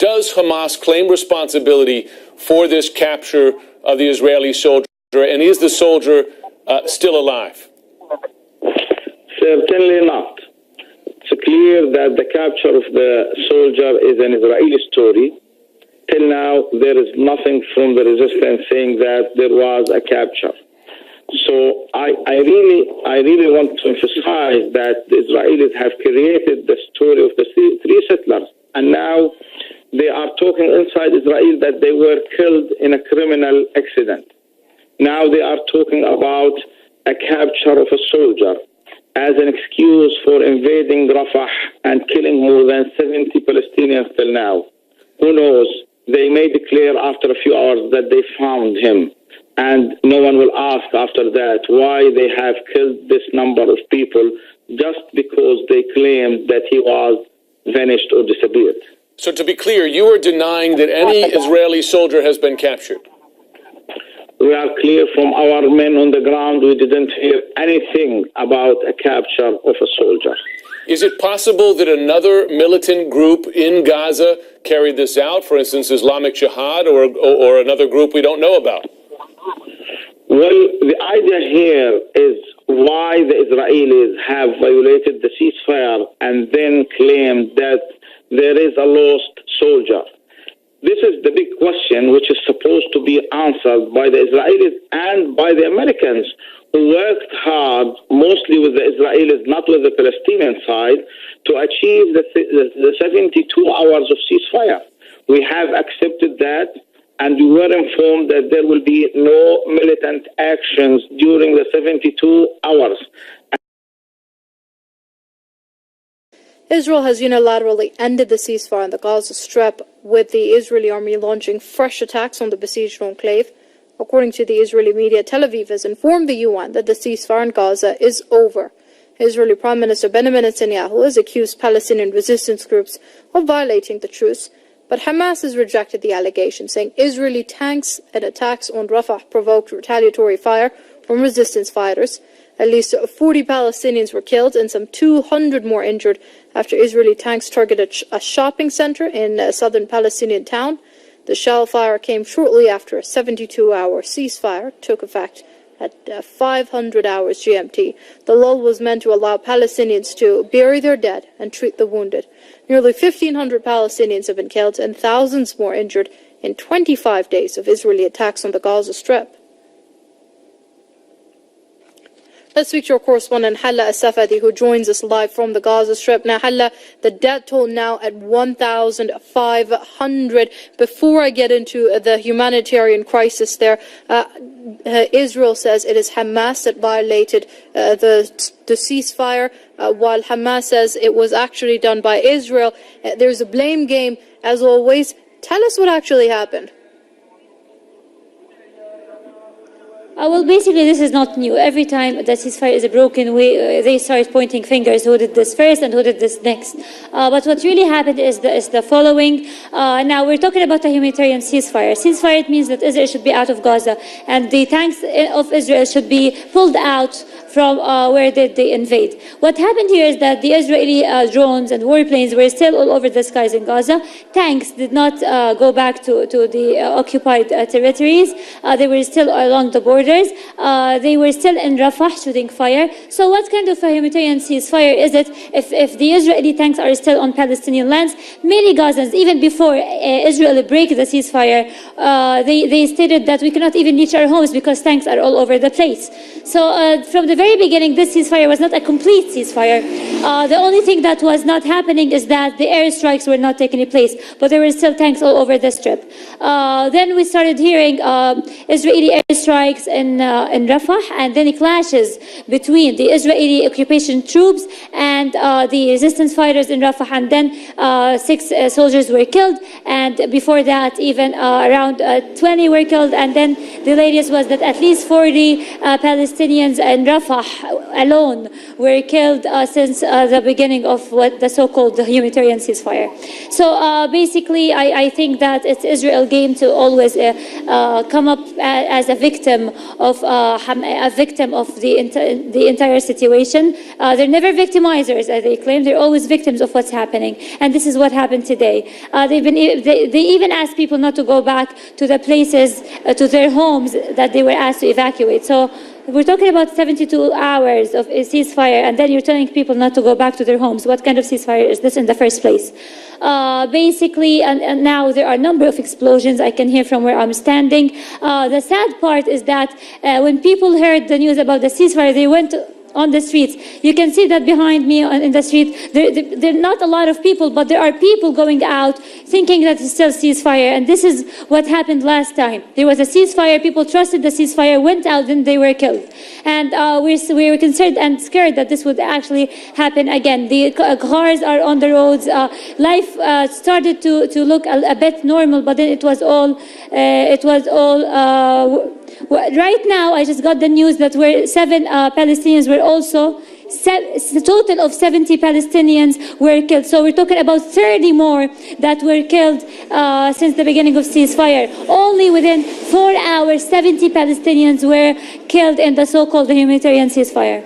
does Hamas claim responsibility for this capture of the Israeli soldier, and is the soldier still alive? Certainly not. It's clear that the capture of the soldier is an Israeli story. Till now, there is nothing from the resistance saying that there was a capture. So I really want to emphasize that the Israelis have created the story of the three settlers, and now they are talking inside Israel that they were killed in a criminal accident. Now they are talking about a capture of a soldier as an excuse for invading Rafah and killing more than 70 Palestinians till now. Who knows? They may declare after a few hours that they found him. And no one will ask after that why they have killed this number of people just because they claimed that he was vanished or disappeared. So to be clear, you are denying that any Israeli soldier has been captured? We are clear from our men on the ground. We didn't hear anything about a capture of a soldier. Is it possible that another militant group in Gaza carried this out, for instance, Islamic Jihad or another group we don't know about? Well, the idea here is why the Israelis have violated the ceasefire and then claimed that there is a lost soldier. This is the big question which is supposed to be answered by the Israelis and by the Americans, who worked hard, mostly with the Israelis, not with the Palestinian side, to achieve the 72 hours of ceasefire. We have accepted that, and we were informed that there will be no militant actions during the 72 hours. Israel has unilaterally ended the ceasefire on the Gaza Strip, with the Israeli army launching fresh attacks on the besieged enclave. According to the Israeli media, Tel Aviv has informed the UN that the ceasefire in Gaza is over. Israeli Prime Minister Benjamin Netanyahu has accused Palestinian resistance groups of violating the truce, but Hamas has rejected the allegation, saying Israeli tanks and attacks on Rafah provoked retaliatory fire from resistance fighters. At least 40 Palestinians were killed and some 200 more injured after Israeli tanks targeted a shopping center in a southern Palestinian town. The shell fire came shortly after a 72-hour ceasefire took effect at 500 hours GMT. The lull was meant to allow Palestinians to bury their dead and treat the wounded. Nearly 1,500 Palestinians have been killed and thousands more injured in 25 days of Israeli attacks on the Gaza Strip. Let's speak to our correspondent Hala As-Safadi, who joins us live from the Gaza Strip. Now, Hala, the death toll now at 1,500. Before I get into the humanitarian crisis there, Israel says it is Hamas that violated the ceasefire, while Hamas says it was actually done by Israel. There's a blame game, as always. Tell us what actually happened. Well, basically, this is not new. Every time that ceasefire is broken, they start pointing fingers. Who did this first and who did this next? But what really happened is the following. Now, we're talking about a humanitarian ceasefire. Ceasefire, it means that Israel should be out of Gaza, and the tanks of Israel should be pulled out from where they invade. What happened here is that the Israeli drones and warplanes were still all over the skies in Gaza. Tanks did not go back to the occupied territories. They were still along the borders. They were still in Rafah shooting fire. So what kind of a humanitarian ceasefire is it if the Israeli tanks are still on Palestinian lands? Many Gazans, even before Israel break the ceasefire, they stated that we cannot even reach our homes because tanks are all over the place. So from the very beginning, this ceasefire was not a complete ceasefire. The only thing that was not happening is that the airstrikes were not taking place, but there were still tanks all over the strip. Then we started hearing Israeli airstrikes in Rafah, and then clashes between the Israeli occupation troops and the resistance fighters in Rafah, and then 6 soldiers were killed, and before that even around 20 were killed, and then the latest was that at least 40 Palestinians in Rafah Rafah alone were killed since the beginning of what the so-called humanitarian ceasefire. So basically, I think that it's Israel's game to always come up as a victim of the entire situation. They're never victimizers, as they claim. They're always victims of what's happening, and this is what happened today. They even asked people not to go back to the places, to their homes that they were asked to evacuate. So we're talking about 72 hours of a ceasefire, and then you're telling people not to go back to their homes. What kind of ceasefire is this in the first place? Basically, and now there are a number of explosions I can hear from where I'm standing. The sad part is that when people heard the news about the ceasefire, they went on the streets. You can see that behind me in the street. There are not a lot of people, but there are people going out thinking that it's still ceasefire. And this is what happened last time. There was a ceasefire. People trusted the ceasefire, went out, then they were killed. And we were concerned and scared that this would actually happen again. The cars are on the roads. Life started to look a bit normal, but then it was all. Right now, I just got the news that 7 Palestinians were also, a total of 70 Palestinians were killed. So we're talking about 30 more that were killed since the beginning of ceasefire. Only within 4 hours, 70 Palestinians were killed in the so-called humanitarian ceasefire.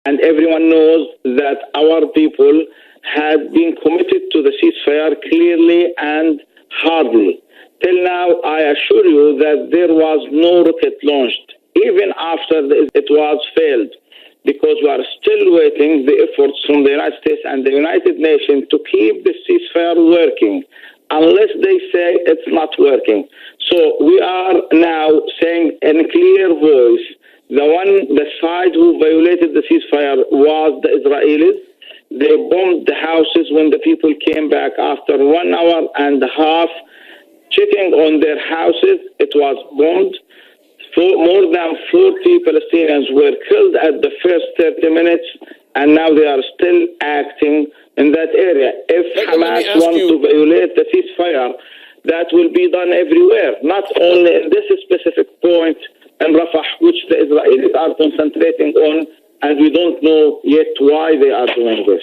And everyone knows that our people had been committed to the ceasefire clearly and hardly. Till now, I assure you that there was no rocket launched, even after it was failed, because we are still waiting the efforts from the United States and the United Nations to keep the ceasefire working, unless they say it's not working. So we are now saying in a clear voice, the side who violated the ceasefire was the Israelis. They bombed the houses when the people came back after 1 hour and a half. Checking on their houses, it was bombed. More than 40 Palestinians were killed at the first 30 minutes, and now they are still acting in that area. If Hamas wants to violate the ceasefire, that will be done everywhere, not only in this specific point in Rafah, which the Israelis are concentrating on, and we don't know yet why they are doing this.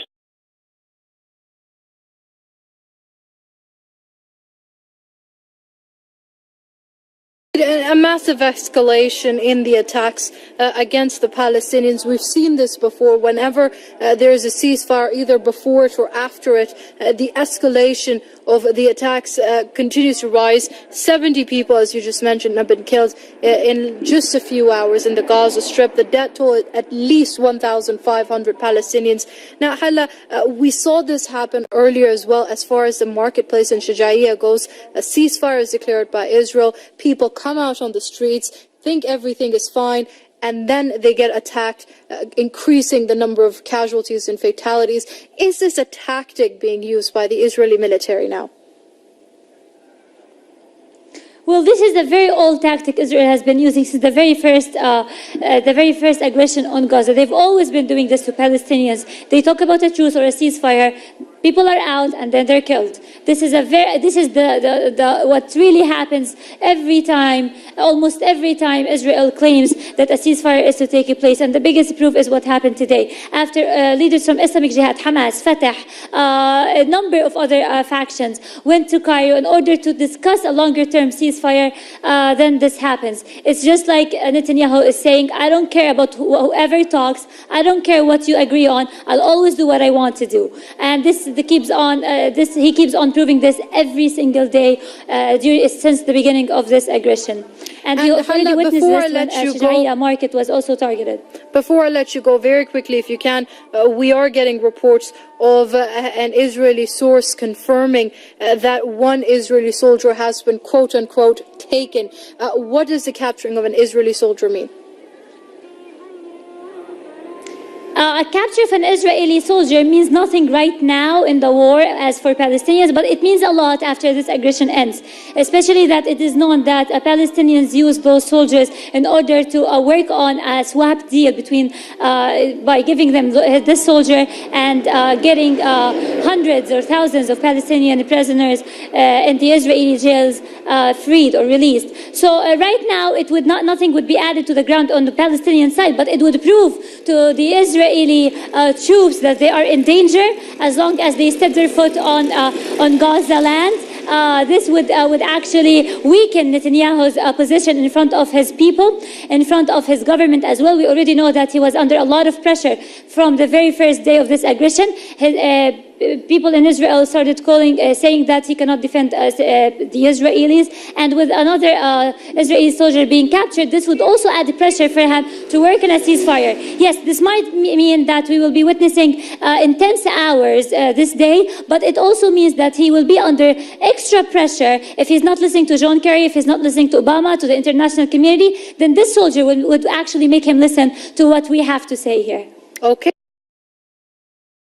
A massive escalation in the attacks against the Palestinians. We've seen this before. Whenever there is a ceasefire, either before it or after it, the escalation of the attacks continues to rise. 70 people, as you just mentioned, have been killed in just a few hours in the Gaza Strip. The death toll at least 1,500 Palestinians. Now, Hala, we saw this happen earlier as well as far as the marketplace in Shujaiya goes. A ceasefire is declared by Israel. People come out on the streets, think everything is fine, and then they get attacked, increasing the number of casualties and fatalities. Is this a tactic being used by the Israeli military now? Well, this is a very old tactic Israel has been using since the very first aggression on Gaza. They've always been doing this to Palestinians. They talk about a truce or a ceasefire. People are out and then they're killed. This is what really happens every time, almost every time Israel claims that a ceasefire is to take place. And the biggest proof is what happened today. After leaders from Islamic Jihad, Hamas, Fatah, a number of other factions went to Cairo in order to discuss a longer-term ceasefire, then this happens. It's just like Netanyahu is saying, I don't care about whoever talks. I don't care what you agree on. I'll always do what I want to do. And he keeps on proving this every single day since the beginning of this aggression. And we already witnessed this when Shujaiya market was also targeted. Before I let you go, very quickly, if you can, we are getting reports of an Israeli source confirming that one Israeli soldier has been, quote-unquote, taken. What does the capturing of an Israeli soldier mean? A capture of an Israeli soldier means nothing right now in the war as for Palestinians, but it means a lot after this aggression ends, especially that it is known that Palestinians use those soldiers in order to work on a swap deal between, by giving them this soldier and getting hundreds or thousands of Palestinian prisoners in the Israeli jails freed or released. So right now, nothing would be added to the ground on the Palestinian side, but it would prove to the Israeli troops that they are in danger as long as they step their foot on Gaza land. This would actually weaken Netanyahu's position in front of his people, in front of his government as well. We already know that he was under a lot of pressure from the very first day of this aggression. People in Israel started saying that he cannot defend the Israelis, and with another Israeli soldier being captured, this would also add pressure for him to work on a ceasefire. Yes, this might mean that we will be witnessing intense hours this day, but it also means that he will be under extra pressure if he's not listening to John Kerry, if he's not listening to Obama, to the international community. Then this soldier would actually make him listen to what we have to say here. Okay.